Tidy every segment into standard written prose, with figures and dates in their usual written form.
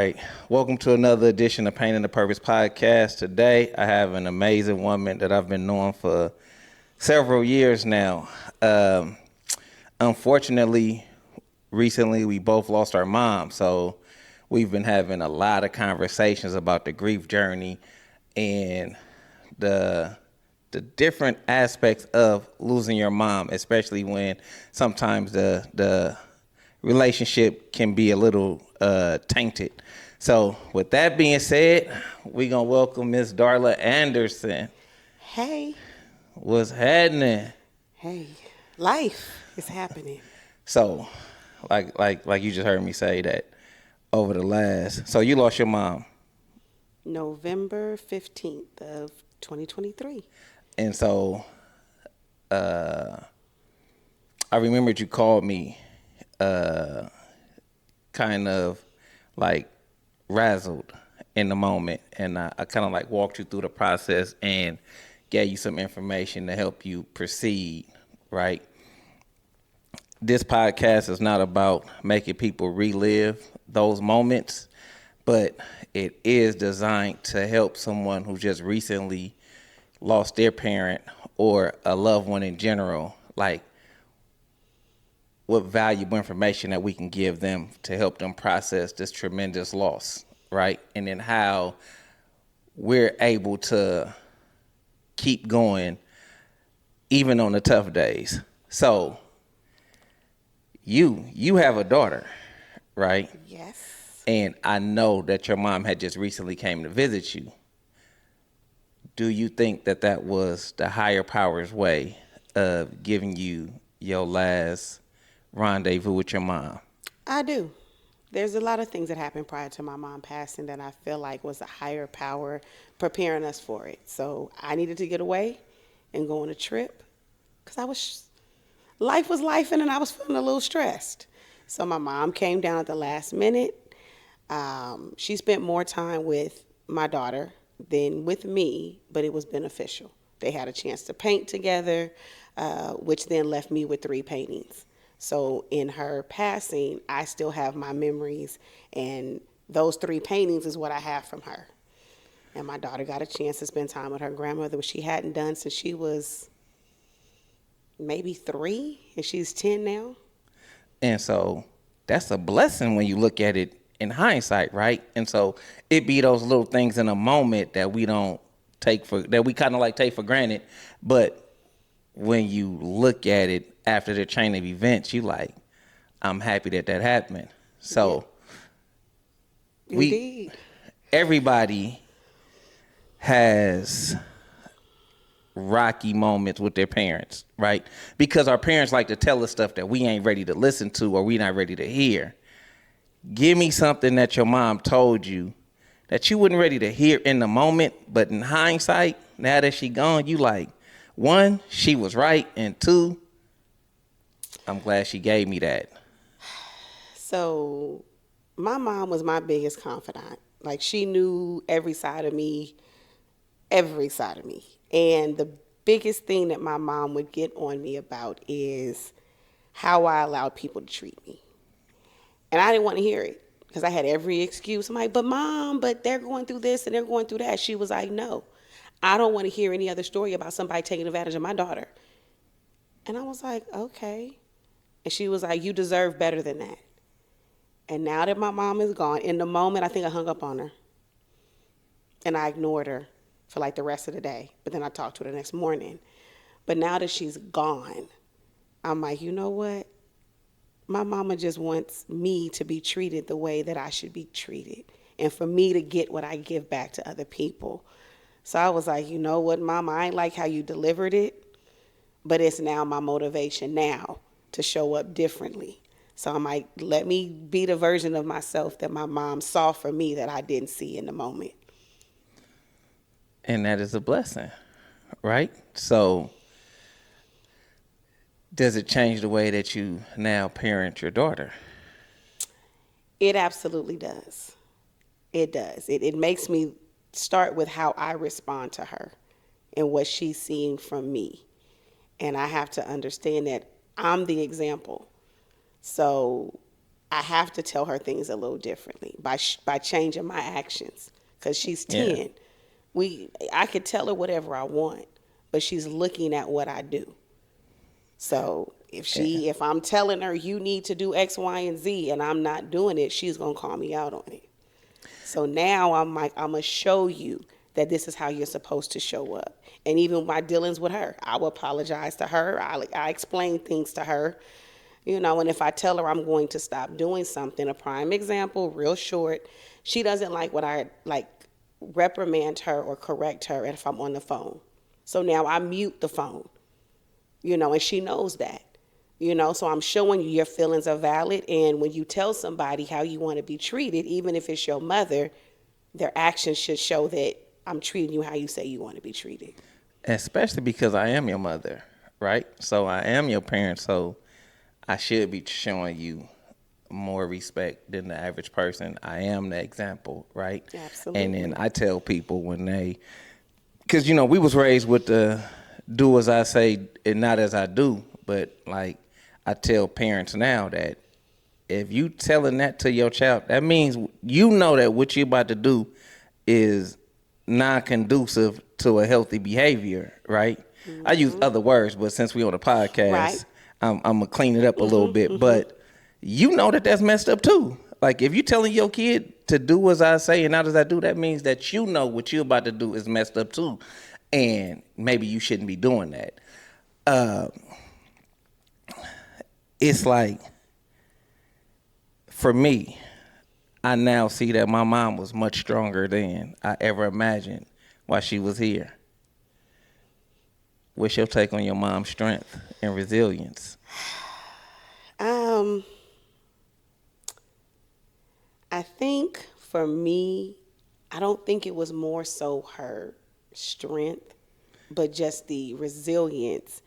right. Welcome to another edition of Pain and the Purpose podcast. Today, I have an amazing woman that I've been knowing for several years now. Unfortunately, recently we both lost our mom, so we've been having a lot of conversations about the grief journey and the different aspects of losing your mom, especially when sometimes the relationship can be a little tainted. So with that being said, we're going to welcome Miss Darla Anderson. Hey, What's happening? hey, life is happening. So like you just heard me say that over the last, so you lost your mom. November 15th of 2023. And so I remembered you called me kind of like razzled in the moment, and I kind of like walked you through the process and gave you some information to help you proceed, right? This podcast is not about making people relive those moments, but it is designed to help someone who just recently lost their parent or a loved one in general, like what valuable information that we can give them to help them process this tremendous loss, right? And then how we're able to keep going even on the tough days. So you have a daughter, right? Yes. And I know that your mom had just recently came to visit you. Do you think that that was the higher power's way of giving you your last rendezvous with your mom? I do. There's a lot of things that happened prior to my mom passing that I feel like was a higher power preparing us for it. So I needed to get away and go on a trip because life was life and I was feeling a little stressed. So my mom came down at the last minute. She spent more time with my daughter than with me, but it was beneficial. They had a chance to paint together, which then left me with 3 paintings. So in her passing, I still have my memories, and those 3 paintings is what I have from her. And my daughter got a chance to spend time with her grandmother, which she hadn't done since she was maybe 3, and she's 10 now. And so that's a blessing when you look at it in hindsight, right? And so it be those little things in a moment that we don't that we kind of like take for granted. But when you look at it after the chain of events, you like, I'm happy that that happened. So Indeed. everybody has rocky moments with their parents, right? Because our parents like to tell us stuff that we ain't ready to listen to or we not ready to hear. Give me something that your mom told you that you wasn't ready to hear in the moment, but in hindsight, now that she gone, you like, 1, she was right, and 2, I'm glad she gave me that. So my mom was my biggest confidant. Like, she knew every side of me, every side of me. And the biggest thing that my mom would get on me about is how I allowed people to treat me. And I didn't want to hear it because I had every excuse. I'm like, but mom, but they're going through this and they're going through that. She was like, no, I don't want to hear any other story about somebody taking advantage of my daughter. And I was like, okay. And she was like, you deserve better than that. And now that my mom is gone, in the moment, I think I hung up on her. And I ignored her for like the rest of the day. But then I talked to her the next morning. But now that she's gone, I'm like, you know what? My mama just wants me to be treated the way that I should be treated. And for me to get what I give back to other people. So I was like, you know what, mama, I ain't like how you delivered it. But it's now my motivation now to show up differently. So I'm like, let me be the version of myself that my mom saw for me that I didn't see in the moment. And that is a blessing, right? So does it change the way that you now parent your daughter? It absolutely does. It does. It makes me start with how I respond to her and what she's seeing from me. And I have to understand that I'm the example. So I have to tell her things a little differently by changing my actions because she's Yeah. 10. I could tell her whatever I want, but she's looking at what I do. So Yeah. if I'm telling her you need to do X, Y, and Z and I'm not doing it, she's gonna call me out on it. So now I'm like, I'm gonna show you that this is how you're supposed to show up. And even my dealings with her, I will apologize to her. I explain things to her, and if I tell her I'm going to stop doing something, a prime example, real short, she doesn't like when I like reprimand her or correct her if I'm on the phone. So now I mute the phone, and she knows that. So I'm showing you your feelings are valid. And when you tell somebody how you want to be treated, even if it's your mother, their actions should show that I'm treating you how you say you want to be treated. Especially because I am your mother, right? So I am your parent, so I should be showing you more respect than the average person. I am the example, right? And then Absolutely. I tell people when because we was raised with the do as I say and not as I do, but like I tell parents now that if you telling that to your child, that means that what you're about to do is non-conducive to a healthy behavior, right? I use other words, but since we on a Right. podcast, I'm gonna clean it up a little bit. But that's messed up too. Like if you telling your kid to do as I say and not as I do, that means that what you're about to do is messed up too, and maybe you shouldn't be doing that. Uh, it's like for me, I now see that my mom was much stronger than I ever imagined while she was here. What's your take on your mom's strength and resilience? Um, I think for me, I don't think it was more so her strength, but just the resilience.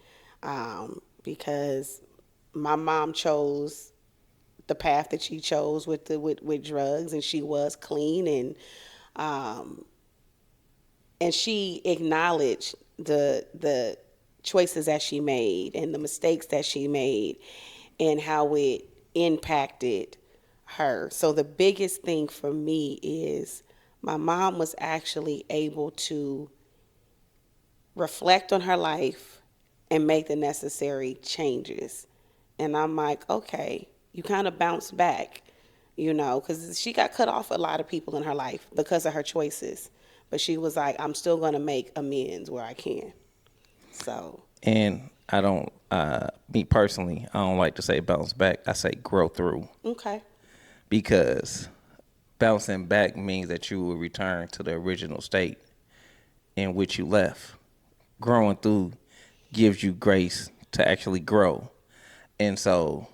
Because my mom chose the path that she chose with drugs, and she was clean, um, and she acknowledged the choices that she made and the mistakes that she made and how it impacted her. So the biggest thing for me is my mom was actually able to reflect on her life and make the necessary changes. And I'm like, okay, you kind of bounced back, because she got cut off a lot of people in her life because of her choices. But she was like, I'm still going to make amends where I can. So, And I don't, me personally, I don't like to say bounce back. I say grow through okay. because bouncing back means that you will return to the original state in which you left. Growing through gives you grace to actually grow. And so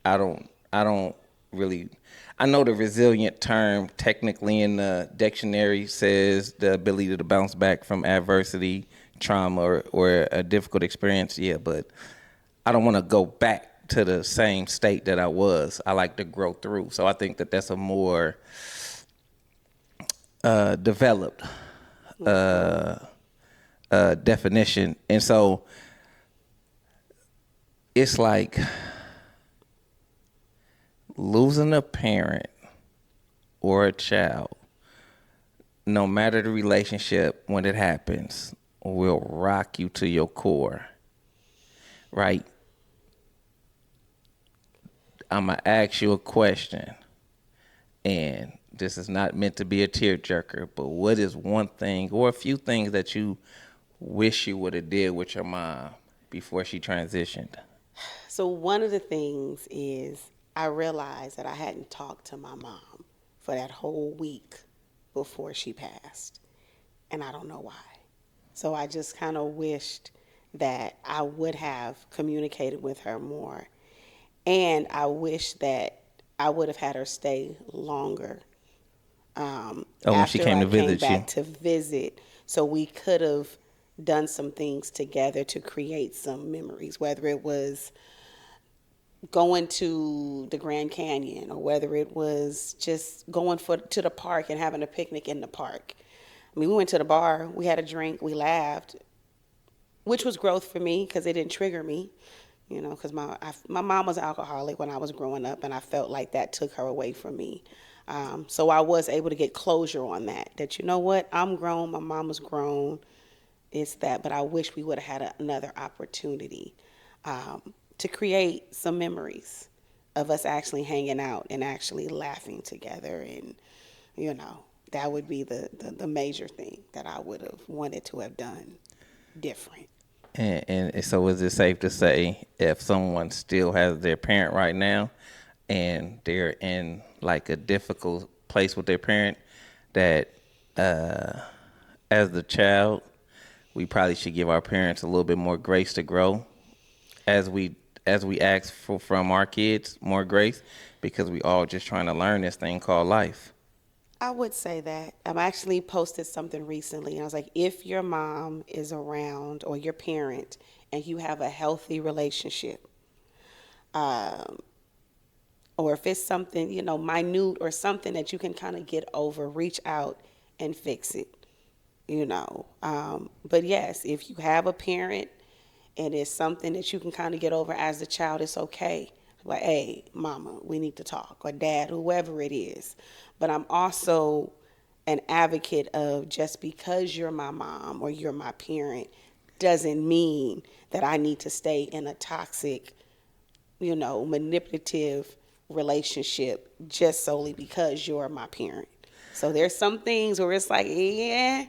I don't really, I know the resilient term technically in the dictionary says the ability to bounce back from adversity, trauma, or a difficult experience. Yeah, but I don't want to go back to the same state that I was. I like to grow through. So I think that that's a more developed definition. And so it's like losing a parent or a child, no matter the relationship, when it happens, will rock you to your core, right? I'm going to ask you a question, and this is not meant to be a tearjerker, but what is one thing or a few things that you wish you would have did with your mom before she transitioned? So one of the things is I realized that I hadn't talked to my mom for that whole week before she passed. And I don't know why. So I just kind of wished that I would have communicated with her more. And I wish that I would have had her stay longer Oh, when she after came I to came visit you. back to visit, so we could have done some things together to create some memories, whether it was going to the Grand Canyon or whether it was just going to the park and having a picnic in the park. I mean, we went to the bar, we had a drink, we laughed, which was growth for me because it didn't trigger me. You know, because my mom was an alcoholic when I was growing up, and I felt like that took her away from me. So I was able to get closure on that. That, you know what, I'm grown, my mom was grown. It's that, but I wish we would have had another opportunity to create some memories of us actually hanging out and actually laughing together. And, you know, that would be the major thing that I would have wanted to have done different. And so is it safe to say if someone still has their parent right now and they're in like a difficult place with their parent, that uh, as the child, we probably should give our parents a little bit more grace to grow as we ask for from our kids more grace, because we all just trying to learn this thing called life. I would say that. I actually posted something recently, and I was like, if your mom is around or your parent and you have a healthy relationship, um, or if it's something, you know, minute or something that you can kind of get over, reach out and fix it, you know. But yes, if you have a parent and it's something that you can kind of get over as a child, it's okay. Like, hey, mama, we need to talk, or dad, whoever it is. But I'm also an advocate of, just because you're my mom or you're my parent doesn't mean that I need to stay in a toxic, you know, manipulative relationship just solely because you're my parent. So there's some things where it's like, yeah,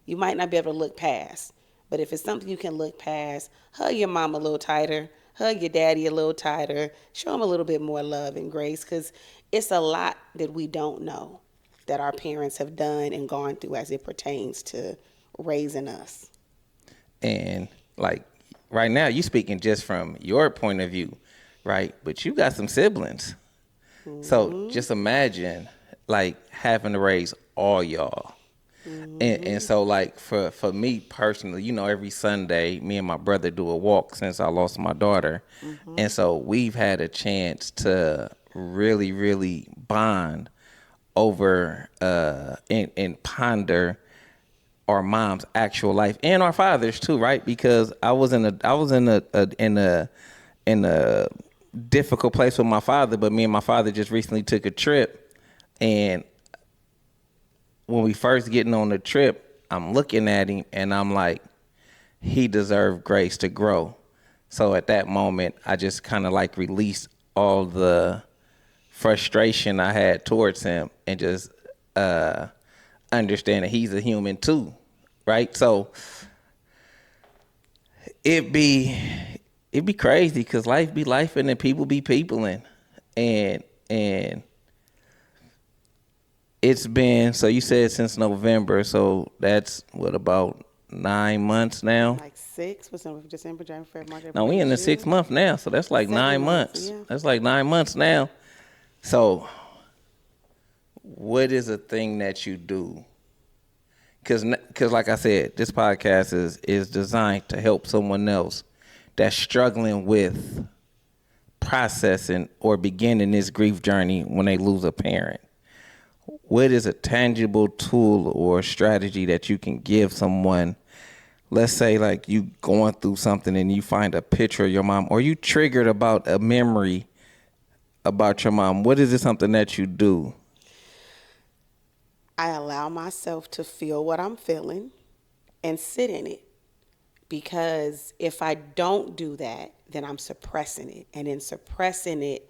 you might not be able to look past. But if it's something you can look past, hug your mom a little tighter, hug your daddy a little tighter, show them a little bit more love and grace, because it's a lot that we don't know that our parents have done and gone through as it pertains to raising us. And like right now, you speaking just from your point of view, right? But you got some siblings. So Mm-hmm. just imagine like having to raise all y'all. And Mm-hmm. so like for me personally, you know, every Sunday me and my brother do a walk since I lost my daughter. Mm-hmm. And so we've had a chance to really, really bond over and ponder our mom's actual life and our fathers too, right? Because I was in a difficult place with my father, but me and my father just recently took a trip, and when we first getting on the trip, I'm looking at him and I'm like, he deserved grace to grow. So at that moment, I just kind of like released all the frustration I had towards him and just uh, understand that he's a human too, right? So it be it be crazy because life be life and people be peopling, and it's been, so you said since November, so that's what, about 9 months now. Like six, what's in December, January, February, March, April, Now we May, in the sixth June. month now, so that's like Seven 9 months. months, yeah. That's like 9 months now. So what is a thing that you do? Because like I said, this podcast is designed to help someone else that's struggling with processing or beginning this grief journey when they lose a parent. What is a tangible tool or strategy that you can give someone? Let's say like you going through something and you find a picture of your mom, or you triggered about a memory about your mom. What is it, something that you do? I allow myself to feel what I'm feeling and sit in it. Because if I don't do that, then I'm suppressing it. And in suppressing it,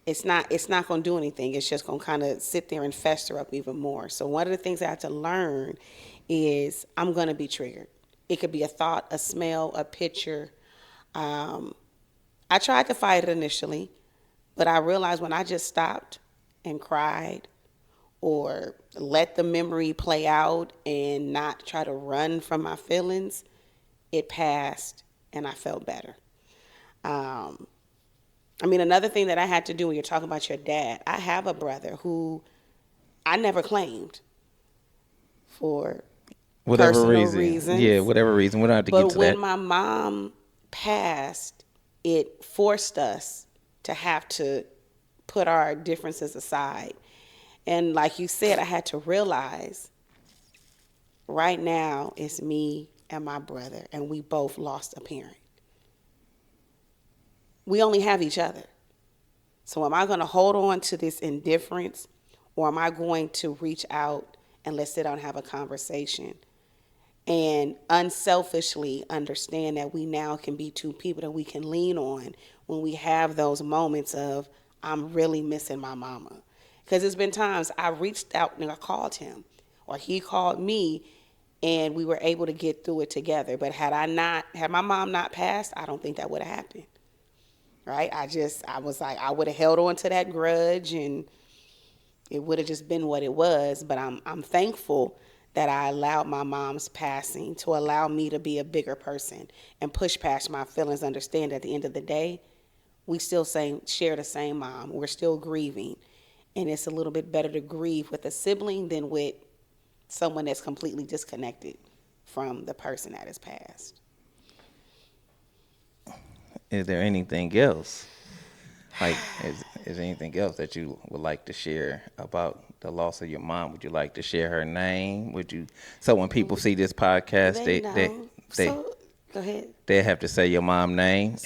it's not going to do anything. It's just going to kind of sit there and fester up even more. So one of the things I have to learn is I'm going to be triggered. It could be a thought, a smell, a picture. Um, I tried to fight it initially, but I realized when I just stopped and cried, or let the memory play out and not try to run from my feelings, it passed and I felt better. Um, I mean, another thing that I had to do when you're talking about your dad, I have a brother who I never claimed for Whatever personal reason. Yeah, reasons. whatever reason. We don't have to get But to when that. my mom passed, it forced us to have to put our differences aside. And like you said, I had to realize right now it's me and my brother, and we both lost a parent. we only have each other. So am I going to hold on to this indifference, or am I going to reach out and let's sit down and have a conversation and unselfishly understand that we now can be two people that we can lean on when we have those moments of, I'm really missing my mama. Because there's been times I reached out and I called him, or he called me, and we were able to get through it together. But had my mom not passed, I don't think that would have happened. Right? I was like, I would have held on to that grudge, and it would have just been what it was. But I'm thankful that I allowed my mom's passing to allow me to be a bigger person and push past my feelings, understand at the end of the day, we still share the same mom. We're still grieving. And it's a little bit better to grieve with a sibling than with someone that's completely disconnected from the person that has passed. Is there anything else? Like, is there anything else that you would like to share about the loss of your mom? Would you like to share her name? So when people see this podcast, They know. So go ahead. They have to say your mom's name.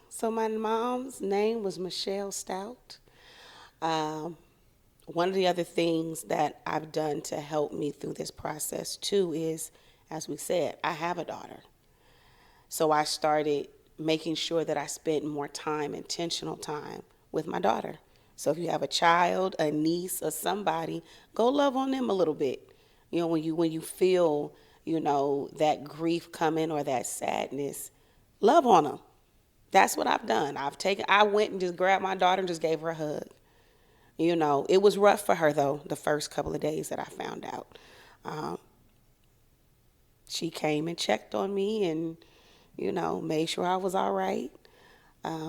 So my mom's name was Michelle Stout. One of the other things that I've done to help me through this process too is, as we said, I have a daughter. So I started making sure that I spent more time, intentional time, with my daughter. So if you have a child, a niece, or somebody, go love on them a little bit. You know, when you feel, that grief coming or that sadness, love on them. That's what I've done. I went and just grabbed my daughter and just gave her a hug. It was rough for her though, the first couple of days that I found out. She came and checked on me and, made sure I was all right.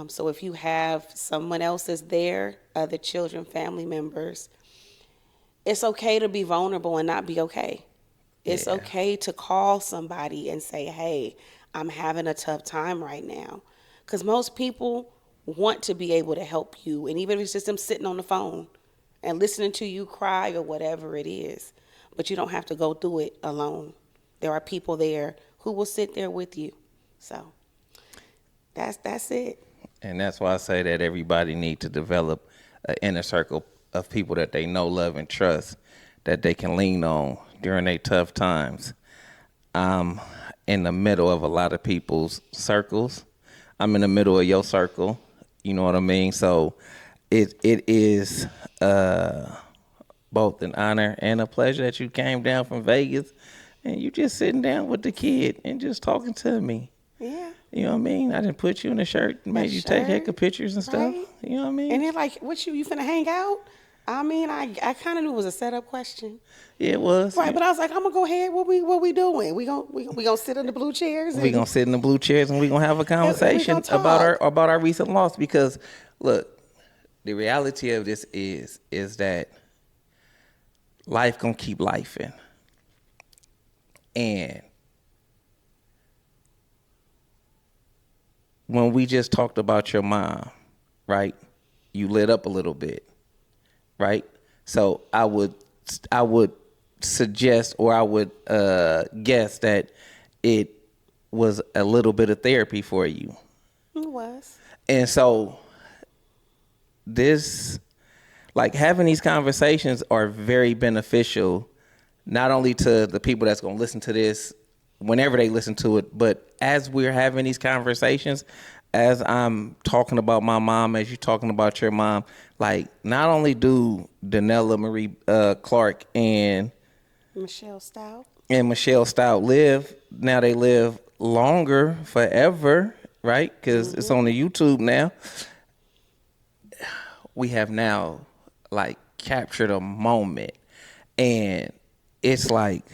So if you have someone else that's there, other children, family members, it's okay to be vulnerable and not be okay. It's okay to call somebody and say, hey, I'm having a tough time right now. Because most people want to be able to help you. And even if it's just them sitting on the phone and listening to you cry or whatever it is. But you don't have to go through it alone. There are people there who will sit there with you. So that's it. And that's why I say that everybody needs to develop an inner circle of people that they know, love, and trust, that they can lean on during their tough times. I'm in the middle of a lot of people's circles. I'm in the middle of your circle. You know what I mean? So it is both an honor and a pleasure that you came down from Vegas and you just sitting down with the kid and just talking to me. Yeah. You know what I mean? I didn't put you in a shirt and made you take heck of pictures and stuff. Right. You know what I mean? And they're like, what you finna hang out? I mean, I kind of knew it was a setup question. Yeah, it was. Right, but I was like, I'm gonna go ahead. What we doing? We gonna sit in the blue chairs. We gonna sit in the blue chairs and we gonna have a conversation about our recent loss. Because look, the reality of this is that life gonna keep lifing, and when we just talked about your mom, right? You lit up a little bit, right? So I would suggest, or I would guess that it was a little bit of therapy for you. It was. And so having these conversations are very beneficial, not only to the people that's going to listen to this whenever they listen to it, but as we're having these conversations, as I'm talking about my mom, as you're talking about your mom, like, not only do Danella Marie Clark and Michelle Stout live, now they live longer, forever, right? Because it's on the YouTube now. We have now, captured a moment. And it's like,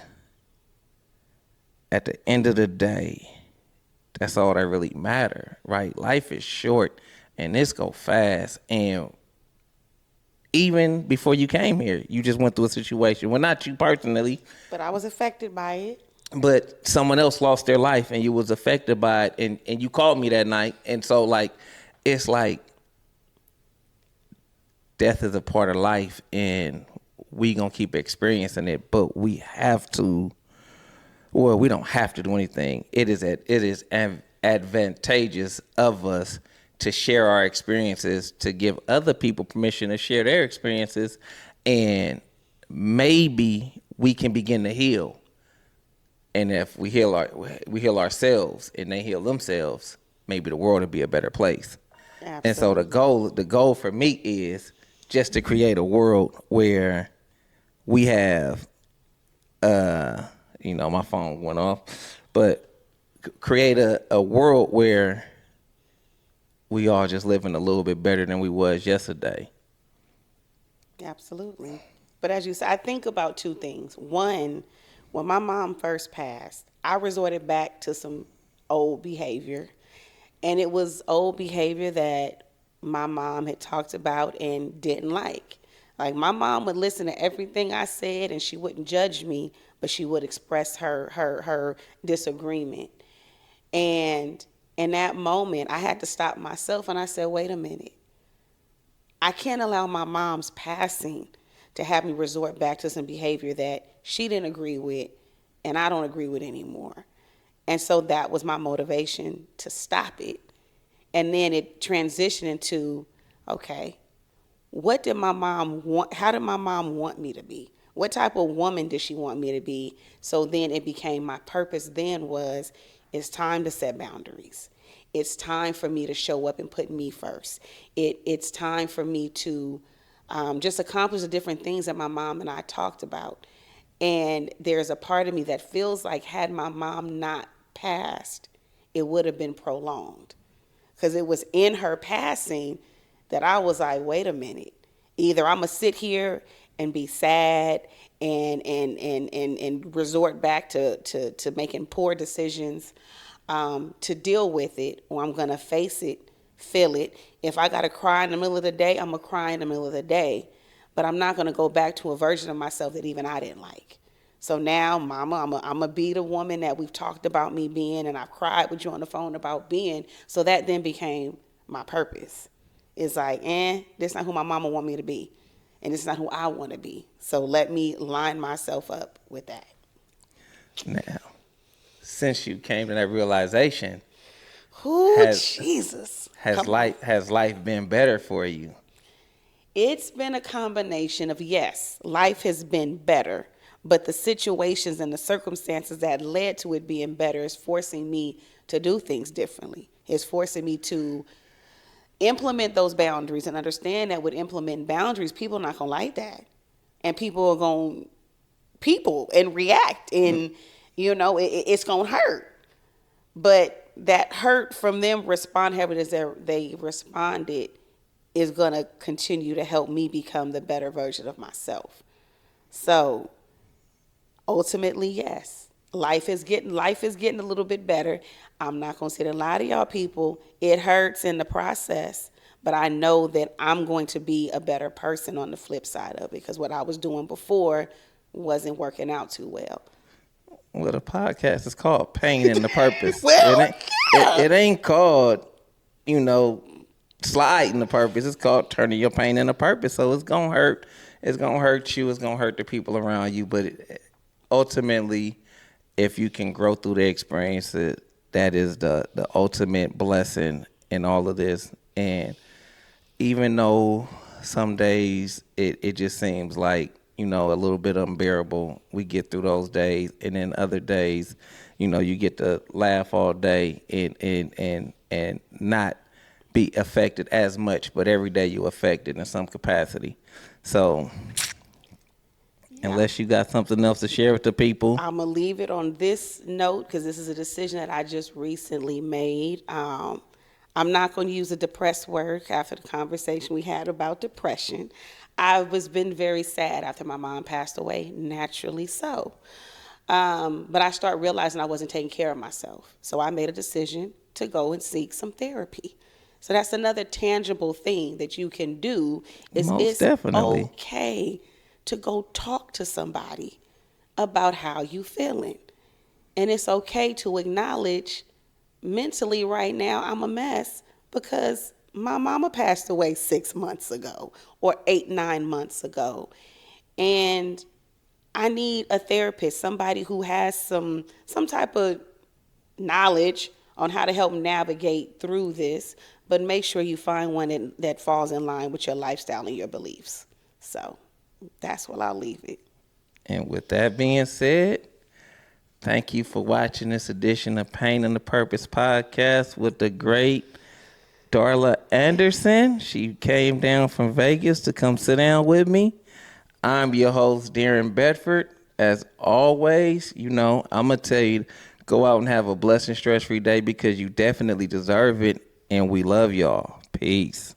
at the end of the day, that's all that really matter, right? Life is short and this go fast. And even before you came here, you just went through a situation. Well, not you personally. But I was affected by it. But someone else lost their life and you was affected by it. And you called me that night. And so, it's like death is a part of life and we gonna keep experiencing it. But we have to. Well, we don't have to do anything. It is advantageous of us to share our experiences, to give other people permission to share their experiences, and maybe we can begin to heal. And if we heal ourselves and they heal themselves, maybe the world will be a better place. And so Absolutely. the goal for me is just to create a world where we have my phone went off, but create a world where we all just living a little bit better than we was yesterday. Absolutely. But as you said, I think about two things. One, when my mom first passed, I resorted back to some old behavior. And it was old behavior that my mom had talked about and didn't like. Like my mom would listen to everything I said and she wouldn't judge me, but she would express her disagreement. And in that moment, I had to stop myself and I said, wait a minute. I can't allow my mom's passing to have me resort back to some behavior that she didn't agree with and I don't agree with anymore. And so that was my motivation to stop it. And then it transitioned into, okay, what did my mom want? How did my mom want me to be? What type of woman did she want me to be? So then it became my purpose then was, it's time to set boundaries. It's time for me to show up and put me first. It's time for me to just accomplish the different things that my mom and I talked about. And there's a part of me that feels like had my mom not passed, it would have been prolonged. Because it was in her passing that I was like, wait a minute. Either I'm going to sit here and be sad and resort back to making poor decisions to deal with it, or I'm going to face it, feel it. If I got to cry in the middle of the day, I'm going to cry in the middle of the day. But I'm not going to go back to a version of myself that even I didn't like. So now, mama, I'm going to be the woman that we've talked about me being, and I've cried with you on the phone about being. So that then became my purpose. It's like, this is not who my mama want me to be. And this is not who I want to be. So let me line myself up with that. Now, since you came to that realization, Oh, has Jesus. has life been better for you? It's been a combination of, yes, life has been better, but the situations and the circumstances that led to it being better is forcing me to do things differently. It's forcing me to implement those boundaries and understand that with implementing boundaries, people are not going to like that. And people are going and react, and, it's going to hurt. But that hurt from them respond however it is they responded is going to continue to help me become the better version of myself. So ultimately, yes, life is getting a little bit better. I'm not going to sit and lie to y'all people. It hurts in the process, but I know that I'm going to be a better person on the flip side of it, because what I was doing before wasn't working out too well. Well, the podcast is called Pain and the Purpose. Well, It ain't called, sliding the purpose. It's called turning your pain into purpose. So it's gonna hurt. It's gonna hurt you. It's gonna hurt the people around you. But ultimately, if you can grow through the experiences, that is the ultimate blessing in all of this. And even though some days it just seems like, a little bit unbearable, we get through those days. And then other days, you get to laugh all day and not be affected as much, but every day you're affected in some capacity. So unless you got something else to share with the people. I'm going to leave it on this note because this is a decision that I just recently made. I'm not going to use a depressed word after the conversation we had about depression. I was been very sad after my mom passed away, naturally so. But I started realizing I wasn't taking care of myself. So I made a decision to go and seek some therapy. So that's another tangible thing that you can do. It's definitely okay to go talk to somebody about how you feeling. And it's okay to acknowledge mentally right now I'm a mess because my mama passed away 6 months ago or 8-9 months ago. And I need a therapist, somebody who has some type of knowledge on how to help navigate through this. but make sure you find one that falls in line with your lifestyle and your beliefs. So that's what I'll leave it. And with that being said, thank you for watching this edition of Pain and the Purpose podcast with the great Darla Anderson. She came down from Vegas to come sit down with me. I'm your host, Darren Bedford. As always, I'm going to tell you, go out and have a blessed and stress-free day because you definitely deserve it, and we love y'all. Peace.